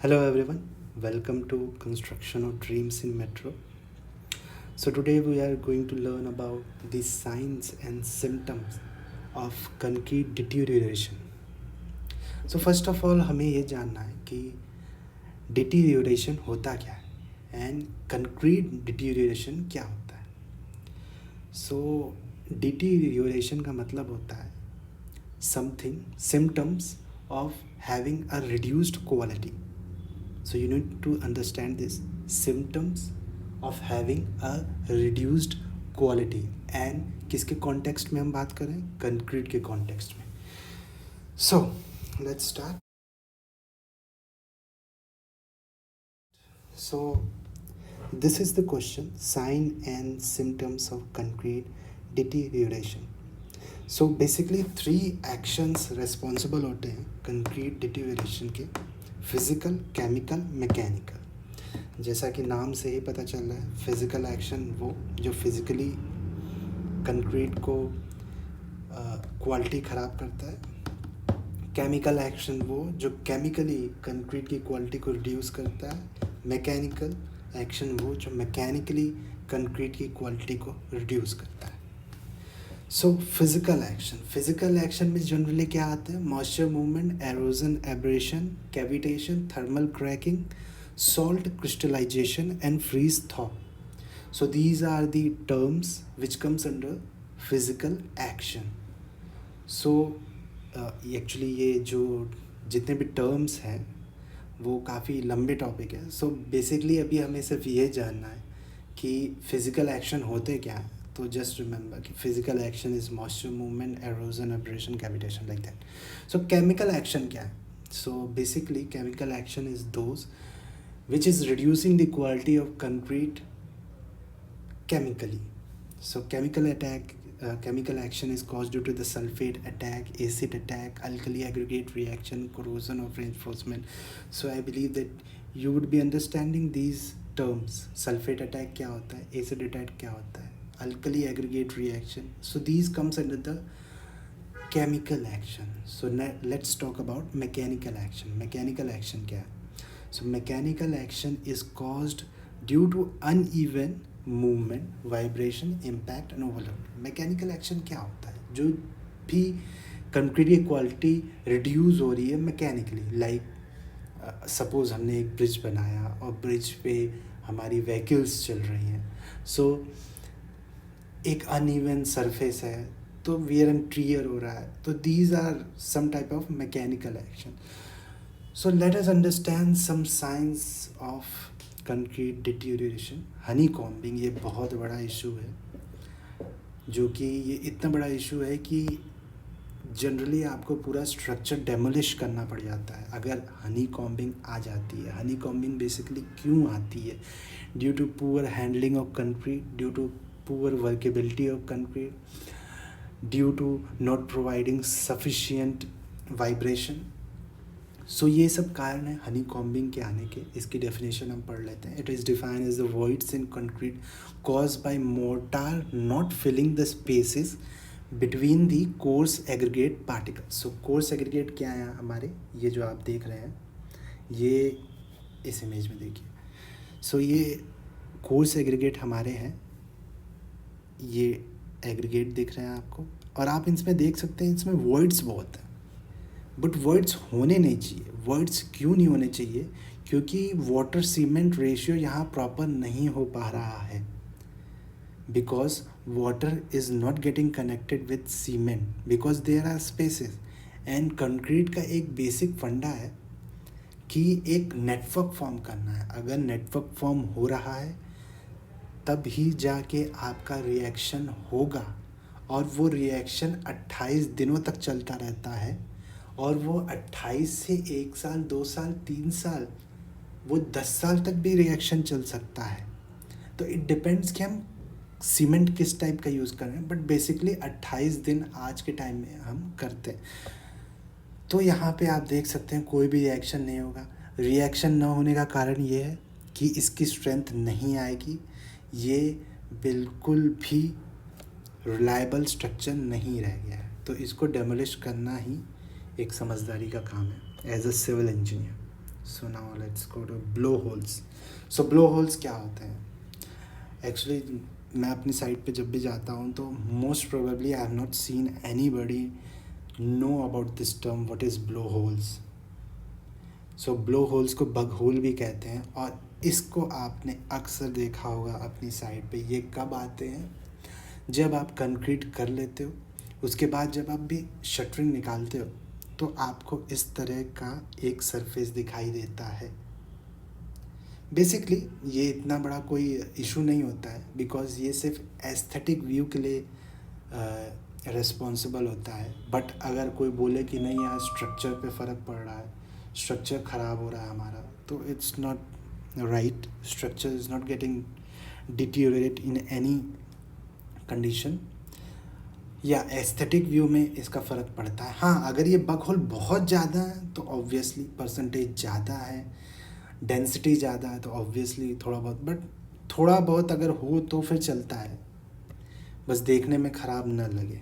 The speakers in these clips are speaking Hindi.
Hello everyone, welcome to Construction of Dreams in Metro. So today we are going to learn about the signs and symptoms of concrete deterioration. So first of all हमें ये जानना है कि deterioration होता क्या है and concrete deterioration क्या होता है. So deterioration का मतलब होता है something symptoms of having a reduced quality. So you need to understand this symptoms of having a reduced quality and किसके कॉन्टेक्स्ट में हम बात करें कंक्रीट के कॉन्टेक्स्ट में. So let's start. So this is the question sign and symptoms of concrete deterioration. So basically 3 actions responsible होते हैं कंक्रीट डिटीरियोरेशन के. Physical, chemical, mechanical. जैसा कि नाम से ही पता चल रहा है फिज़िकल एक्शन वो जो फिज़िकली कंक्रीट को क्वालिटी ख़राब करता है. केमिकल एक्शन वो जो केमिकली कंक्रीट की क्वालिटी को रिड्यूस करता है. मैकेनिकल एक्शन वो जो मैकेनिकली कंक्रीट की क्वालिटी को रिड्यूस करता है. सो फिजिकल एक्शन में जनरली क्या आते हैं moisture movement, erosion, abrasion, cavitation, thermal cracking, salt crystallization and freeze thaw. So these are the terms which comes under physical action. So actually ये जो जितने भी terms हैं वो काफ़ी लंबे टॉपिक है. सो बेसिकली अभी हमें सिर्फ ये जानना है कि फिज़िकल एक्शन होते क्या हैं. तो जस्ट रिमेंबर कि physical action is moisture movement, erosion, abrasion, cavitation, like that. So chemical action क्या है. So basically chemical action is those which is reducing the quality of concrete chemically. So chemical action is caused due to the sulfate attack, acid attack, alkali aggregate reaction, corrosion of reinforcement. So I believe that you would be understanding these terms. Sulfate attack क्या होता है, acid attack क्या होता है, alkali aggregate reaction. So these comes under the chemical action. So let's talk about mechanical action. Mechanical action क्या है. So mechanical action is caused due to uneven movement, vibration, impact and overload. Mechanical action क्या होता है जो भी कंक्रीट की क्वालिटी रिड्यूस हो रही है मैकेनिकली. लाइक सपोज हमने एक ब्रिज बनाया और ब्रिज पे हमारी व्हीकल्स चल रही हैं. सो एक अनइवन सरफेस है तो वियर एंड टीयर हो रहा है. तो these are some type of mechanical action. So let us understand some signs of concrete deterioration. Honeycombing ये बहुत बड़ा इशू है जो कि ये इतना बड़ा इशू है कि जनरली आपको पूरा स्ट्रक्चर डेमोलिश करना पड़ जाता है अगर हनी कॉम्बिंग आ जाती है. हनी कॉम्बिंग बेसिकली क्यों आती है? Due to poor handling of concrete, due to poor workability of concrete, due to not providing sufficient vibration. So ये सब कारण है हनी कॉम्बिंग के आने के. इसकी डेफिनेशन हम पढ़ लेते हैं. It is defined as the voids in concrete caused by mortar not filling the spaces between the coarse aggregate particles. So coarse aggregate क्या है हमारे, ये जो आप देख रहे हैं ये इस इमेज में देखिए. सो ये कोर्स एग्रीगेट हमारे हैं, ये एग्रीगेट दिख रहे हैं आपको और आप इसमें देख सकते हैं इसमें वॉइड्स बहुत हैं. बट वर्ड्स होने नहीं चाहिए. वर्ड्स क्यों नहीं होने चाहिए? क्योंकि वाटर सीमेंट रेशियो यहाँ प्रॉपर नहीं हो पा रहा है. Because water is not getting connected with cement because there are spaces. And concrete का एक बेसिक फंडा है कि एक नेटवर्क फॉर्म करना है. अगर नेटवर्क फॉर्म हो रहा है तब ही जाके आपका रिएक्शन होगा. और वो रिएक्शन 28 दिनों तक चलता रहता है और वो 28 से 1 साल, 2 साल, 3 साल, वो 10 साल तक भी रिएक्शन चल सकता है. तो इट डिपेंड्स कि हम सीमेंट किस टाइप का यूज़ कर रहे हैं. बट बेसिकली 28 दिन आज के टाइम में हम करते हैं. तो यहाँ पे आप देख सकते हैं कोई भी रिएक्शन नहीं होगा. रिएक्शन ना होने का कारण ये है कि इसकी स्ट्रेंथ नहीं आएगी. ये बिल्कुल भी रिलायबल स्ट्रक्चर नहीं रह गया है. तो इसको डेमोलिश करना ही एक समझदारी का काम है as a civil engineer. So now let's go to blowholes. So blowholes क्या होते हैं? एक्चुअली मैं अपनी साइट पे जब भी जाता हूँ तो most probably I have not seen any buddy know about this term what is blow holes. So blow holes को बग होल भी कहते हैं, और इसको आपने अक्सर देखा होगा अपनी साइट पे. ये कब आते हैं? जब आप कंक्रीट कर लेते हो, उसके बाद जब आप भी शटरिंग निकालते हो तो आपको इस तरह का एक सरफेस दिखाई देता है. बेसिकली ये इतना बड़ा कोई इशू नहीं होता है, बिकॉज़ ये सिर्फ एस्थेटिक व्यू के लिए रिस्पॉन्सिबल होता है. बट अगर कोई बोले कि नहीं यार स्ट्रक्चर पे फ़र्क पड़ रहा है, स्ट्रक्चर ख़राब हो रहा है हमारा, तो it's not right. Structure is not getting deteriorate in any condition. या एस्थेटिक व्यू में इसका फ़र्क पड़ता है. हाँ, अगर ये बग होल बहुत ज़्यादा है तो ऑब्वियसली परसेंटेज ज़्यादा है, डेंसिटी ज़्यादा है तो ऑब्वियसली थोड़ा बहुत, बट थोड़ा बहुत अगर हो तो फिर चलता है, बस देखने में ख़राब न लगे.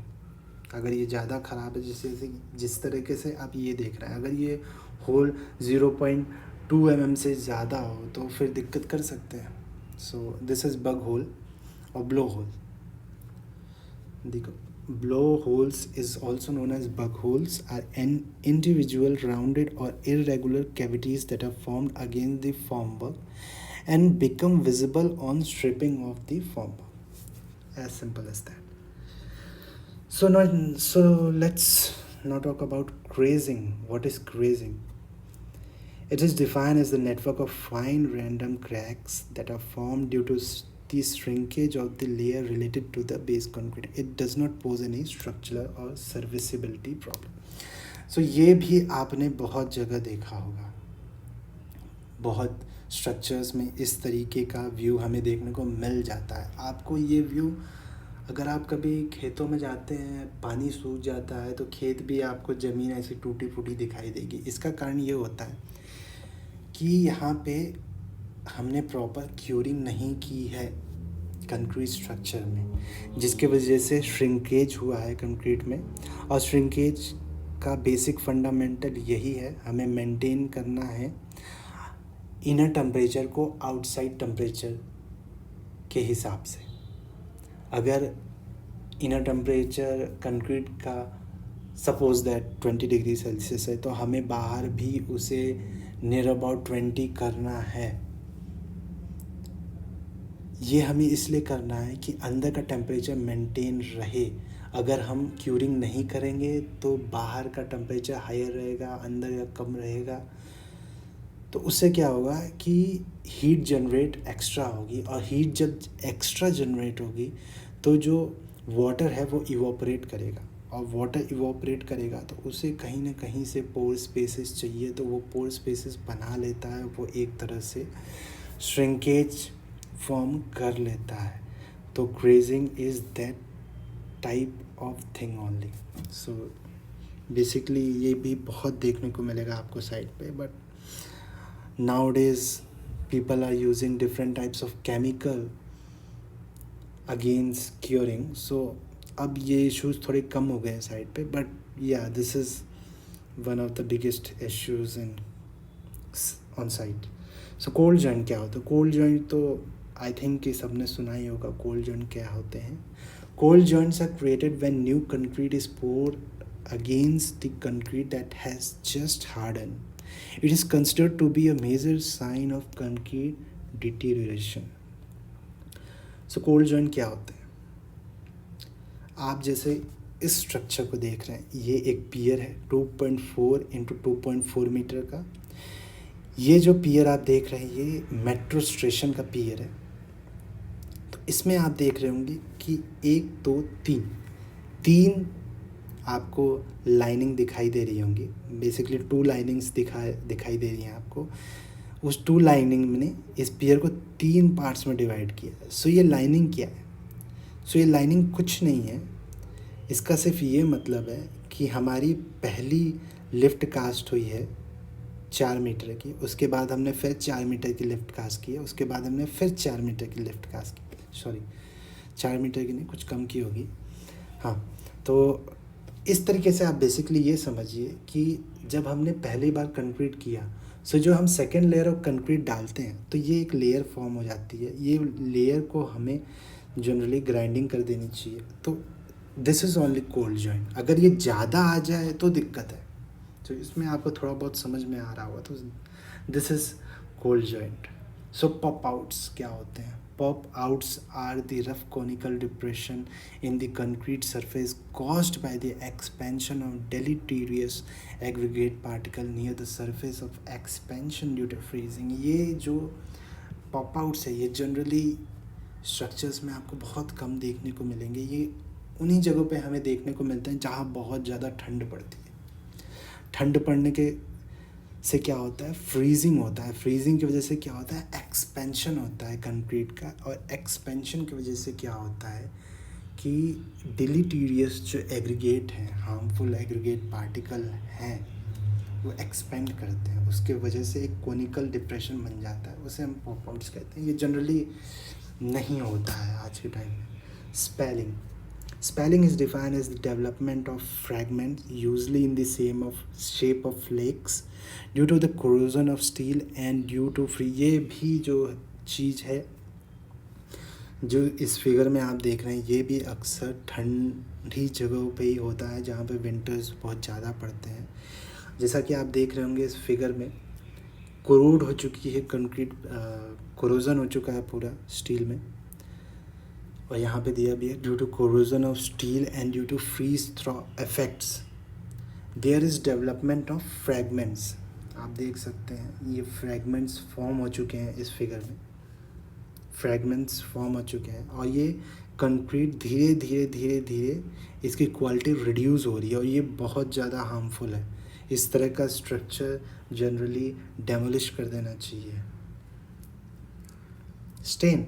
अगर ये ज़्यादा ख़राब है, जैसे जिस तरीके से आप ये देख रहे हैं, अगर ये होल 0.2 mm से ज़्यादा हो तो फिर दिक्कत कर सकते हैं. So this is bug hole और ब्लो होल. देखो, blowholes is also known as bug holes are an individual rounded or irregular cavities that are formed against the formwork and become visible on stripping of the formwork. As simple as that. So let's now talk about grazing. What is grazing? It is defined as the network of fine random cracks that are formed due to the shrinkage of the layer related to the base concrete. It does not pose any structural or serviceability problem. So ये भी आपने बहुत जगह देखा होगा. बहुत स्ट्रक्चर्स में इस तरीके का व्यू हमें देखने को मिल जाता है. आपको ये व्यू, अगर आप कभी खेतों में जाते हैं, पानी सूख जाता है तो खेत भी आपको ज़मीन ऐसी टूटी फूटी दिखाई देगी. इसका कारण ये होता है कि यहाँ पे हमने प्रॉपर क्यूरिंग नहीं की है कंक्रीट स्ट्रक्चर में, जिसके वजह से श्रिंकेज हुआ है कंक्रीट में. और श्रिंकेज का बेसिक फंडामेंटल यही है, हमें मेंटेन करना है इनर टेम्परेचर को आउटसाइड टेम्परेचर के हिसाब से. अगर इनर टेम्परेचर कंक्रीट का सपोज दैट 20 डिग्री सेल्सियस है, तो हमें बाहर भी उसे नियर अबाउट 20 करना है. ये हमें इसलिए करना है कि अंदर का टेम्परेचर मेंटेन रहे. अगर हम क्यूरिंग नहीं करेंगे तो बाहर का टेम्परेचर हायर रहेगा, अंदर का कम रहेगा. तो उससे क्या होगा कि हीट जनरेट एक्स्ट्रा होगी, और हीट जब एक्स्ट्रा जनरेट होगी तो जो वाटर है वो इवोपरेट करेगा, और वाटर इवोपरेट करेगा तो उसे कहीं ना कहीं से पोर स्पेसेस चाहिए, तो वो पोर स्पेसेस बना लेता है. वो एक तरह से श्रिंकेज फॉर्म कर लेता है. तो crazing is that type of thing only. So basically ये भी बहुत देखने को मिलेगा आपको साइट पे. But nowadays people are using different types of chemical against curing. So अब ये इश्यूज़ थोड़े कम हो गए हैं साइट पे. बट या this is one of the biggest issues in on site. So cold joint क्या होता है? कोल्ड जॉइंट तो आई थिंक कि सबने सुना ही होगा. कोल्ड जॉइंट क्या होते हैं? Cold joints are created when new concrete is poured against the concrete that has just hardened. It is considered to be a major sign of concrete deterioration. So cold joint क्या होते हैं? आप जैसे इस स्ट्रक्चर को देख रहे हैं, ये एक पियर है 2.4 इंटू 2.4 मीटर का. ये जो पियर आप देख रहे हैं ये मेट्रो स्टेशन का पियर है. तो इसमें आप देख रहे होंगे कि 1 2 3 आपको लाइनिंग दिखाई दे रही होंगी. बेसिकली 2 लाइनिंग्स दिखाई दे रही हैं आपको. उस 2 लाइनिंग ने इस पियर को 3 पार्ट्स में डिवाइड किया. सो ये लाइनिंग क्या है? सो ये लाइनिंग कुछ नहीं है. इसका सिर्फ ये मतलब है कि हमारी पहली लिफ्ट कास्ट हुई है 4 मीटर की, उसके बाद हमने फिर 4 मीटर की लिफ्ट कास्ट की है, उसके बाद हमने फिर 4 मीटर की लिफ्ट कास्ट की. सॉरी 4 मीटर की नहीं, कुछ कम की होगी. हाँ, तो इस तरीके से आप बेसिकली ये समझिए कि जब हमने पहली बार कंक्रीट किया सो जो हम सेकेंड लेयर ऑफ कंक्रीट डालते हैं तो ये एक लेयर फॉर्म हो जाती है, ये लेयर को हमें जनरली ग्राइंडिंग कर देनी चाहिए। तो this is only cold joint. अगर ये ज़्यादा आ जाए तो दिक्कत है, तो इसमें आपको थोड़ा बहुत समझ में आ रहा होगा। तो this is cold joint. So pop outs क्या होते हैं? Pop outs are the rough conical depression in the concrete surface caused by the expansion of deleterious aggregate particle near the surface of expansion due to freezing। ये जो पॉप आउट्स है ये जनरली स्ट्रक्चर्स में आपको बहुत कम देखने को मिलेंगे। ये उन्हीं जगहों पे हमें देखने को मिलते हैं जहाँ बहुत ज़्यादा ठंड पड़ती है। ठंड पड़ने के से क्या होता है? फ्रीजिंग होता है। फ्रीजिंग की वजह से क्या होता है? एक्सपेंशन होता है कंक्रीट का, और एक्सपेंशन की वजह से क्या होता है कि डिलीटीरियस जो एग्रीगेट हैं, हार्मफुल एग्रीगेट पार्टिकल हैं, वो एक्सपेंड करते हैं। उसके वजह से एक कोनिकल डिप्रेशन बन जाता है, उसे हम पॉप आउट्स कहते हैं। ये जनरली नहीं होता है आज के टाइम में। Spalling is defined as the development of fragments, usually in the same of shape of flakes, due to the corrosion of steel and due to free। ये भी जो चीज़ है जो इस फिगर में आप देख रहे हैं, ये भी अक्सर ठंडी जगहों पे ही होता है जहाँ पे विंटर्स बहुत ज़्यादा पड़ते हैं। जैसा कि आप देख रहे होंगे इस फिगर में, कोरोड हो चुकी है कंक्रीट, कोरोजन हो चुका है पूरा स्टील में, और यहाँ पे दिया भी है due to corrosion of steel and due to freeze thaw effects there is development of fragments. आप देख सकते हैं ये फ्रैगमेंट्स फॉर्म हो चुके हैं इस फिगर में, फ्रैगमेंट्स फॉर्म हो चुके हैं, और ये कंक्रीट धीरे धीरे धीरे धीरे इसकी क्वालिटी रिड्यूस हो रही है, और ये बहुत ज़्यादा हार्मफुल है। इस तरह का स्ट्रक्चर जनरली डेमोलिश कर देना चाहिए। स्टेन,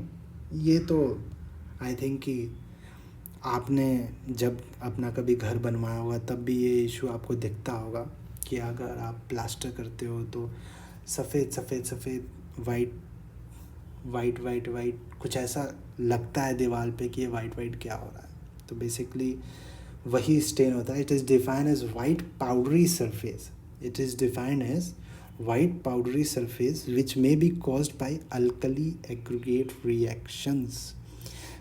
ये तो आई थिंक कि आपने जब अपना कभी घर बनवाया होगा तब भी ये इशू आपको दिखता होगा कि अगर आप प्लास्टर करते हो तो सफ़ेद सफ़ेद सफ़ेद वाइट वाइट वाइट वाइट कुछ ऐसा लगता है दीवार पे कि ये वाइट वाइट क्या हो रहा है। तो बेसिकली वही स्टेन होता है। It is defined as white powdery surface. It is defined as white powdery surface which may be caused by alkali aggregate reactions.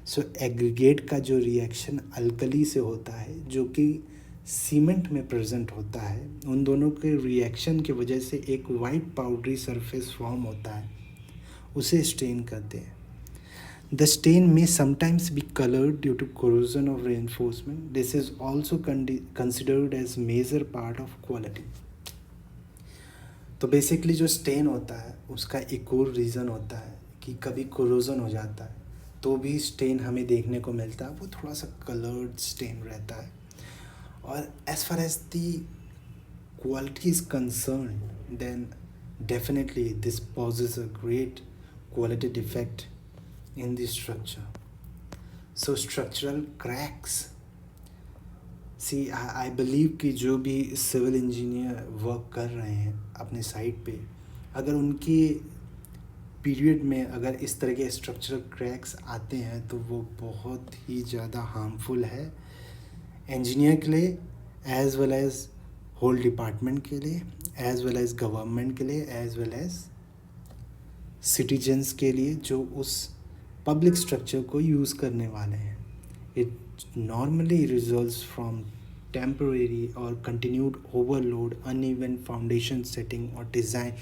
So aggregate का जो रिएक्शन अल्कली से होता है जो कि सीमेंट में प्रेजेंट होता है, उन दोनों के रिएक्शन की वजह से एक वाइट पाउडरी सरफेस फॉर्म होता है, उसे स्टेन कहते हैं। द स्टेन में sometimes be coloured due to corrosion of reinforcement. This is also considered as major part of quality. तो बेसिकली जो स्टेन होता है उसका एक और रीज़न होता है कि कभी कोरोजन हो जाता है तो भी स्टेन हमें देखने को मिलता है, वो थोड़ा सा कलर्ड स्टेन रहता है। और as far as the quality is concern then definitely this poses a great quality defect in the structure. So structural cracks. See, I believe कि जो भी सिविल इंजीनियर वर्क कर रहे हैं अपने साइट पे, अगर उनके पीरियड में अगर इस तरह के स्ट्रक्चरल क्रैक्स आते हैं तो वो बहुत ही ज़्यादा हार्मफुल है इंजीनियर के लिए, as well as whole department के लिए, एज वेल एज गवर्नमेंट के लिए, एज वेल एज सिटीजन्स के लिए जो उस पब्लिक स्ट्रक्चर को यूज़ करने वाले हैं। It normally results from temporary और continued overload, uneven foundation setting और design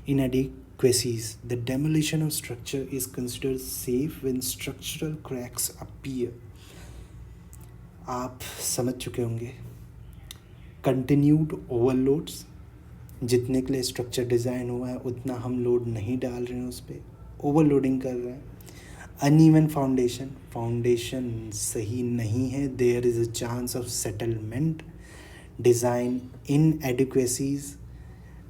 inadequacies. The demolition of structure is considered safe when structural cracks appear. आप समझ चुके होंगे कंटिन्यूड ओवरलोड्स, जितने के लिए स्ट्रक्चर डिज़ाइन हुआ है उतना हम लोड नहीं डाल रहे हैं उस पर, ओवरलोडिंग कर रहे हैं। अनइवन फाउंडेशन, फाउंडेशन सही नहीं है, there is a chance of settlement. Design inadequacies,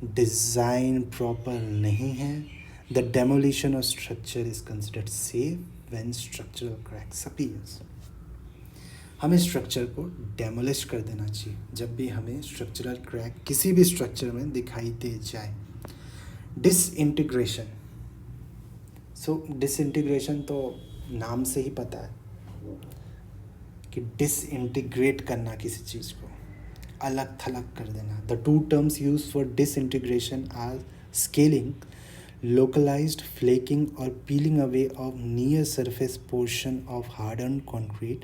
design proper नहीं है। The demolition of structure is considered safe when structural cracks appears. हमें स्ट्रक्चर को डेमोलिश कर देना चाहिए जब भी हमें स्ट्रक्चरल क्रैक किसी भी स्ट्रक्चर में दिखाई दे जाए। डिसइंटीग्रेशन, सो डिसइंटीग्रेशन तो नाम से ही पता है कि डिसइंटीग्रेट करना किसी चीज़ को। अलग थलग कर देना. The two terms use for disintegration are scaling, localized flaking or peeling away of near surface portion of hardened concrete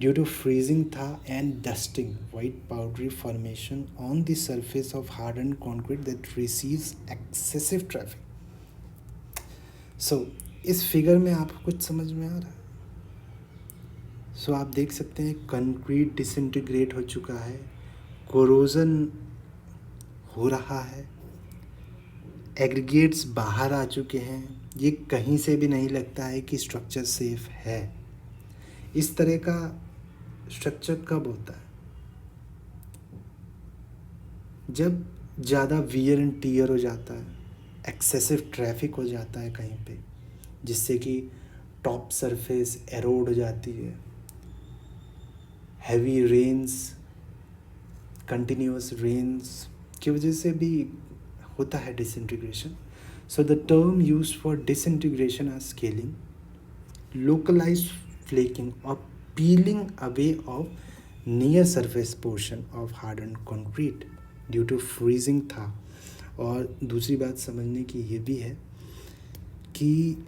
due to freezing thaw and dusting, white powdery formation on the surface of hardened concrete that receives excessive traffic. So इस फिगर में आपको कुछ समझ में आ रहा है? सो आप देख सकते हैं कंक्रीट डिसइंटीग्रेट हो चुका है, कोरोजन हो रहा है, एग्रीगेट्स बाहर आ चुके हैं, ये कहीं से भी नहीं लगता है कि स्ट्रक्चर सेफ है. इस तरह का स्ट्रक्चर कब होता है? जब ज़्यादा वियर एंड टीयर हो जाता है, एक्सेसिव ट्रैफिक हो जाता है कहीं पे, जिससे कि टॉप सरफेस एरोड हो जाती है, हैवी रेन्स, कंटिन्यूस रेन्स की वजह से भी होता है disintegration. So the term used for disintegration are scaling, localised flaking और peeling away of near surface portion of hardened concrete due to freezing thaw. और दूसरी बात समझने की ये भी है कि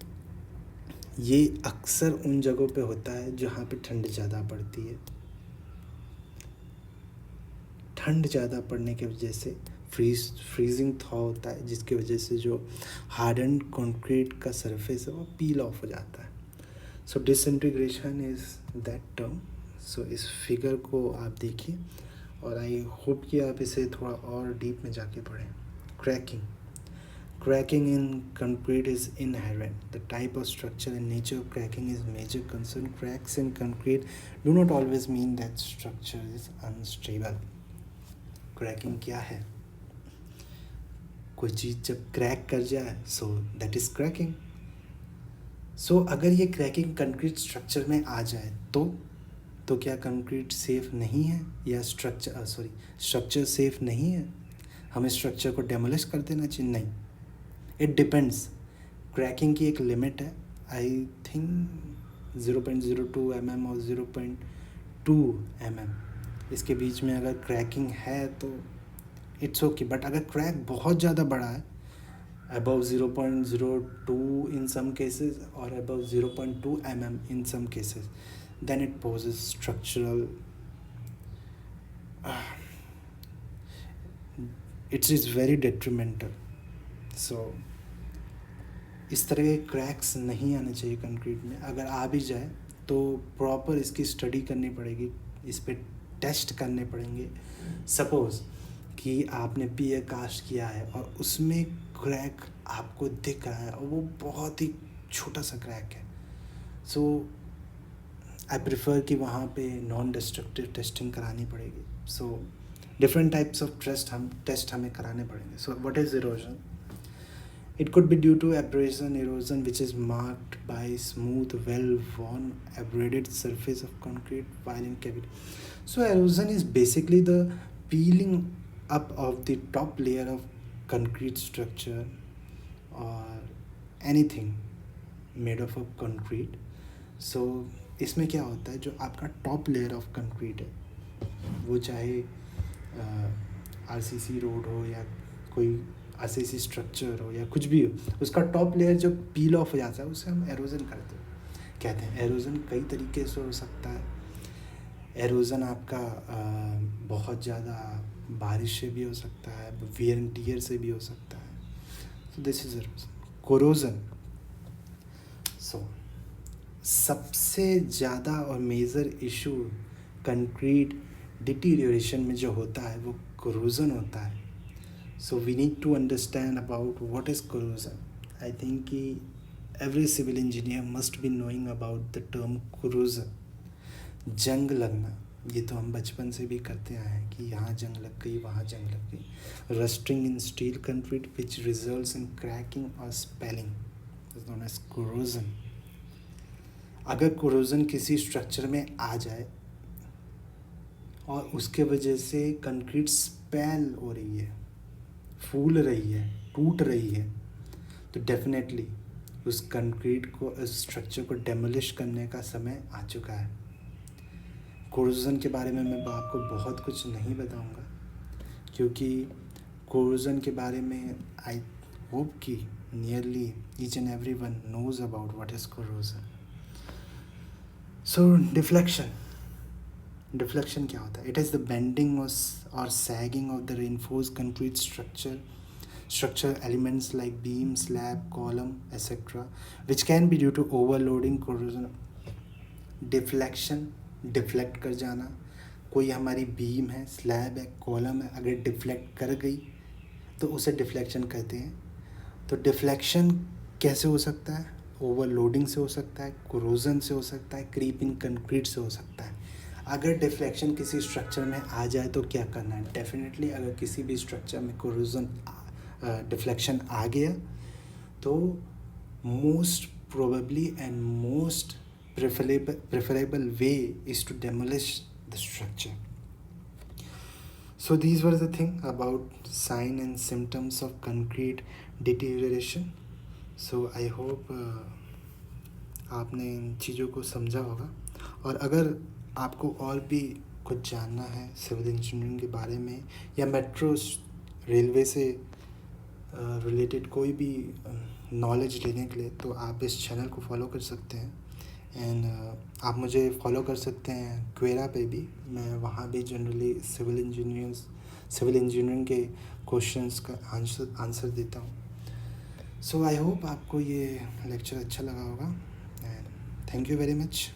ये अक्सर उन जगहों पे होता है जहाँ पे ठंड ज़्यादा पड़ती है. ठंड ज़्यादा पड़ने की वजह से फ्रीजिंग थॉ होता है, जिसकी वजह से जो हार्डन्ड कंक्रीट का सरफेस है वो पील ऑफ हो जाता है. सो डिसइंटीग्रेशन इज़ दैट टर्म. सो इस फिगर को आप देखिए और आई होप कि आप इसे थोड़ा और डीप में जाके पढ़ें. Cracking in concrete is inherent. The type of structure and nature of cracking is major concern. Cracks in concrete do not always mean that structure is unstable. Cracking क्या है? कोई चीज़ जब क्रैक कर जाए सो दैट इज़ क्रैकिंग. सो अगर ये क्रैकिंग कंक्रीट स्ट्रक्चर में आ जाए तो क्या कंक्रीट सेफ नहीं है या स्ट्रक्चर सेफ नहीं है? हमें स्ट्रक्चर को डेमोलिश कर देना चाहिए? नहीं, इट डिपेंड्स. क्रैकिंग की एक लिमिट है, आई थिंक 0.02 mm और 0.2 mm, इसके बीच में अगर क्रैकिंग है तो इट्स ओके. बट अगर क्रैक बहुत ज़्यादा बड़ा है, अबव 0.02 इन सम केसेस और above 0.2 mm in some cases, then it poses structural it is very detrimental. So इस तरह के क्रैक्स नहीं आने चाहिए कंक्रीट में. अगर आ भी जाए तो प्रॉपर इसकी स्टडी करनी पड़ेगी, इस पर टेस्ट करने पड़ेंगे. सपोज़ कि आपने पीए कास्ट किया है और उसमें क्रैक आपको दिख रहा है और वो बहुत ही छोटा सा क्रैक है, सो आई प्रेफर कि वहाँ पे नॉन डिस्ट्रक्टिव टेस्टिंग करानी पड़ेगी. So different types of test हमें कराने पड़ेंगे. So what is erosion? It could be due to abrasion erosion, which is marked by smooth, well-worn, abraded surface of concrete while in cavity. So erosion is basically the peeling up of the top layer of concrete structure or anything made of concrete. So इसमें क्या होता है, जो आपका टॉप लेयर ऑफ कंक्रीट है, वो चाहे RCC रोड हो या कोई RCC स्ट्रक्चर हो या कुछ भी हो, उसका टॉप लेयर जो पील ऑफ हो जाता है उसे हम एरोजन कहते हैं. एरोजन कई तरीके से हो सकता है. एरोजन आपका बहुत ज़्यादा बारिश से भी हो सकता है, वियर एंड टियर से भी हो सकता है. So this is erosion. Corrosion, so सबसे ज़्यादा और मेजर इशू कंक्रीट डिटीरियोरेशन में जो होता है वो कोरोजन होता है. So we need to understand about what is corrosion. I think कि every civil engineer must be knowing about the term corrosion. जंग लगना, ये तो हम बचपन से भी करते आए हैं कि यहाँ जंग लग गई, वहाँ जंग लग गई. Rusting in steel concrete which results in cracking or spalling is known as corrosion. अगर corrosion किसी स्ट्रक्चर में आ जाए और उसके वजह से कंक्रीट स्पेल हो रही है, फूल रही है, टूट रही है, तो डेफिनेटली उस कंक्रीट को, उस स्ट्रक्चर को डेमोलिश करने का समय आ चुका है. कोरोजन के बारे में मैं आपको बहुत कुछ नहीं बताऊंगा, क्योंकि कोरोजन के बारे में आई होप कि nearly each and every one knows about what is corrosion. So deflection क्या होता है? इट इज़ द बेंडिंग और sagging of the reinforce concrete structure elements like beam, slab, column, etc., which can be due to overloading, corrosion. Deflect कर जाना. कोई हमारी बीम है, स्लैब है, कॉलम है, अगर डिफ्लेक्ट कर गई तो उसे डिफ्लेक्शन कहते हैं. तो डिफ्लेक्शन कैसे हो सकता है? ओवरलोडिंग से हो सकता है, कोरोजन से हो सकता है, क्रीपिंग कंक्रीट से हो सकता है. अगर डिफ्लेक्शन किसी स्ट्रक्चर में आ जाए तो क्या करना है? डेफिनेटली अगर किसी भी स्ट्रक्चर में कोरोजन डिफ्लेक्शन आ गया तो most probably and most preferable way is to demolish the structure. So these were the thing about sign and symptoms of concrete deterioration. So I hope आपने इन चीज़ों को समझा होगा. और अगर आपको और भी कुछ जानना है सिविल इंजीनियरिंग के बारे में या मेट्रो रेलवे से रिलेटेड कोई भी नॉलेज लेने के लिए, तो आप इस चैनल को फॉलो कर सकते हैं. एंड आप मुझे फॉलो कर सकते हैं क्वेरा पे भी. मैं वहाँ भी जनरली सिविल इंजीनियरिंग के क्वेश्चंस का आंसर देता हूँ. सो आई होप आपको ये लेक्चर अच्छा लगा होगा. And thank you very much.